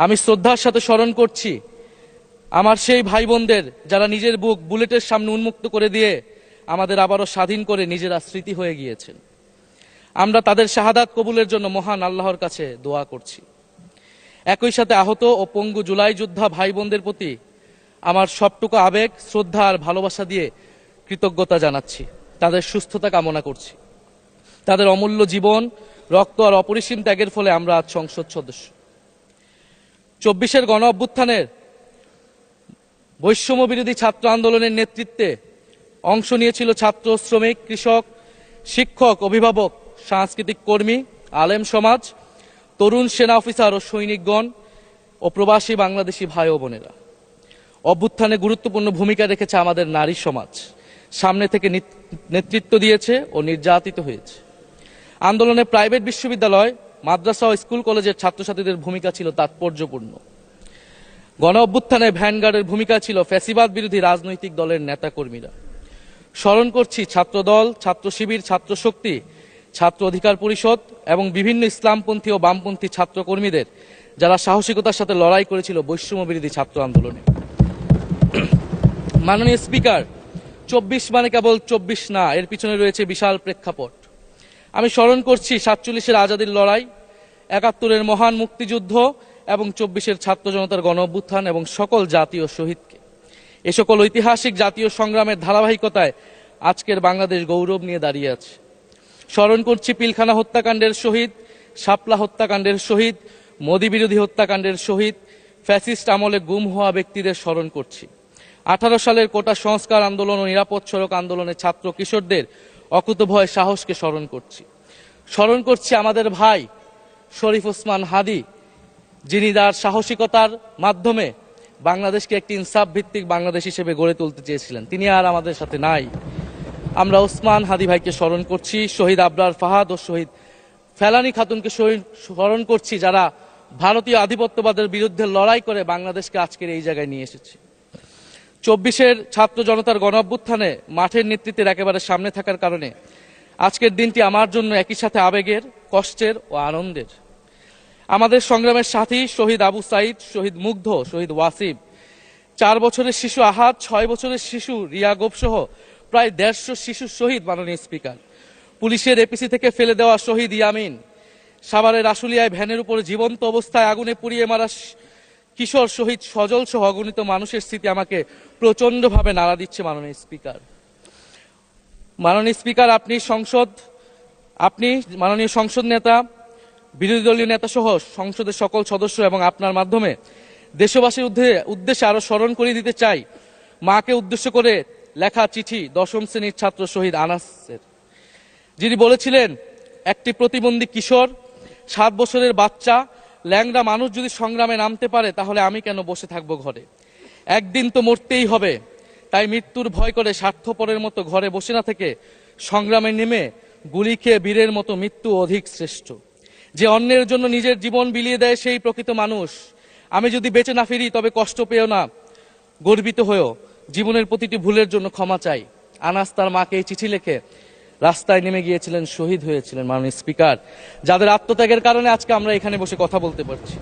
আমি শ্রদ্ধার সাথে স্মরণ করছি আমার সেই ভাই বোনদের যারা নিজের বুক বুলেটের সামনে উন্মুক্ত করে দিয়ে আমাদের আবারও স্বাধীন করে নিজেরা স্মৃতি হয়ে গিয়েছেন। আমরা তাদের শাহাদাত কবুলের জন্য মহান আল্লাহর কাছে দোয়া করছি। একই সাথে আহত ও পঙ্গু জুলাই যোদ্ধা ভাই বোনদের প্রতি আমার সবটুকু আবেগ, শ্রদ্ধা আর ভালোবাসা দিয়ে কৃতজ্ঞতা জানাচ্ছি। তাদের সুস্থতা কামনা করছি। তাদের অমূল্য জীবন, রক্ত আর অপরিসীম ত্যাগের ফলে আমরা আজ সংসদ সদস্য। 24-এর গণ অভ্যুত্থানের বৈষম্য বিরোধী ছাত্র আন্দোলনের নেতৃত্বে অংশ নিয়েছিল ছাত্র, শ্রমিক, কৃষক, শিক্ষক, অভিভাবক, সাংস্কৃতিক কর্মী, আলেম সমাজ, তরুণ সেনা অফিসার ও সৈনিকগণ ও প্রবাসী বাংলাদেশি ভাই ও বোনেরা। অভ্যুত্থানে গুরুত্বপূর্ণ ভূমিকা রেখেছে আমাদের নারী সমাজ। সামনে থেকে নেতৃত্ব দিয়েছে ও নির্যাতিত হয়েছে। আন্দোলনে প্রাইভেট বিশ্ববিদ্যালয়, মাদ্রাসা ও স্কুল কলেজের ছাত্রছাত্রীদের ভূমিকা ছিল তাৎপর্যপূর্ণ। গণ অভ্যুত্থানে ভ্যানগার্ডের ভূমিকা ছিল ফ্যাসিবাদ বিরোধী রাজনৈতিক দলের নেতাকর্মীরা। স্মরণ করছি ছাত্রদল, ছাত্র শিবির, ছাত্র শক্তি, ছাত্র অধিকার পরিষদ এবং বিভিন্ন ইসলামপন্থী ও বামপন্থী ছাত্রকর্মীদের যারা সাহসিকতার সাথে লড়াই করেছিল বৈষম্য বিরোধী ছাত্র আন্দোলনে। মাননীয় স্পিকার, 24 মানে কেবল 24 না, এর পিছনে রয়েছে বিশাল প্রেক্ষাপট। আমি স্মরণ করছি 47-এর আজাদির লড়াই, 71-এর মহান মুক্তিযুদ্ধ এবং 24-এর ছাত্র জনতার গণ অভ্যুত্থান এবং সকল জাতীয় শহীদকে। এ সকল ঐতিহাসিক জাতীয় সংগ্রামের ধারাবাহিকতায় আজকের বাংলাদেশ গৌরব নিয়ে দাঁড়িয়ে আছে। স্মরণ করছি পিলখানা হত্যাকাণ্ডের শহীদ, শাপলা হত্যাকাণ্ডের শহীদ, মোদী বিরোধী হত্যাকাণ্ডের শহীদ, ফ্যাসিস্ট আমলে গুম হওয়া ব্যক্তিদের স্মরণ করছি। 18 সালের কোটা সংস্কার আন্দোলন ও নিরাপদ সড়ক আন্দোলনে ছাত্র কিশোরদের অকুতোভয় সাহসকে স্মরণ করছি। স্মরণ করছি আমাদের ভাই শরীফ ওসমান হাদী, যিনি তার সাহসিকতার মাধ্যমে বাংলাদেশকে একটি ইনসাফ ভিত্তিক বাংলাদেশ হিসেবে গড়ে তুলতে চেয়েছিলেন। তিনি আর আমাদের সাথে নাই। আমরা ওসমান হাদী ভাইকে স্মরণ করছি। শহীদ আবরার ফাহাদ ও শহীদ ফেলানী খাতুনকে স্মরণ করছি, যারা ভারতীয় আধিপত্যবাদের বিরুদ্ধে লড়াই করে বাংলাদেশকে আজকের এই জায়গায় নিয়ে এসেছে। 24-এর ছাত্র জনতার গণ অভ্যুত্থানে মাঠের নেতৃত্বের একেবারে সামনে থাকার কারণে আজকের দিনটি আমার জন্য একই সাথে আবেগের, কষ্টের ও আনন্দের। আমাদের সংগ্রামের সাথী শহীদ আবু সাইদ, শহীদ মুগ্ধ, শহীদ ওয়াসিব, 4 বছরের শিশু আহাদ, 6 বছরের শিশু রিয়া গোপ সহ প্রায় 150 শিশু শহীদ। মাননীয় স্পিকার, পুলিশের এপিসি থেকে ফেলে দেওয়া শহীদ ইয়ামিন, সাভারের আশুলিয়ায় ভ্যানের উপরে জীবন্ত অবস্থায় আগুনে পুড়িয়ে মারা কিশোর শহীদ সজল সহ অগণিত মানুষের স্মৃতি আমাকে প্রচন্ডভাবে নাড়া দিচ্ছে। মাননীয় স্পিকার, আপনি মাননীয় সংসদ নেতা, বিরোধী দলীয় নেতা সহ সংসদের সকল সদস্য এবং আপনার মাধ্যমে দেশবাসীর উদ্দেশ্যে আরো স্মরণ করিয়ে দিতে চাই মাকে উদ্দেশ্য করে লেখা চিঠি 10ম শ্রেণীর ছাত্র শহীদ আনাসের, যিনি বলেছিলেন, একটি প্রতিবন্ধী কিশোর, 7 বছরের বাচ্চা, ল্যাংড়া মানুষ যদি সংগ্রামে নামতে পারে তাহলে আমি কেন বসে থাকবো ঘরে? একদিন তো মরতেই হবে, তাই মৃত্যুর ভয় করে স্বার্থপরের মতো ঘরে বসে না থেকে সংগ্রামে নেমে গুলি খেয়ে বীরের মতো মৃত্যু অধিক শ্রেষ্ঠ। যে অন্যের জন্য নিজের জীবন বিলিয়ে দেয় সেই প্রকৃত মানুষ। আমি যদি বেঁচে না ফিরি তবে কষ্ট পেও না, গর্বিত হয়েও জীবনের প্রতিটি ভুলের জন্য ক্ষমা চাই। আনাস তার মাকে এই চিঠি লিখে রাস্তায় নেমে গিয়েছিলেন, শহীদ হয়েছিলেন। মাননীয় স্পিকার, যাদের আত্মত্যাগের কারণে আজকে আমরা এখানে বসে কথা বলতে পারছি।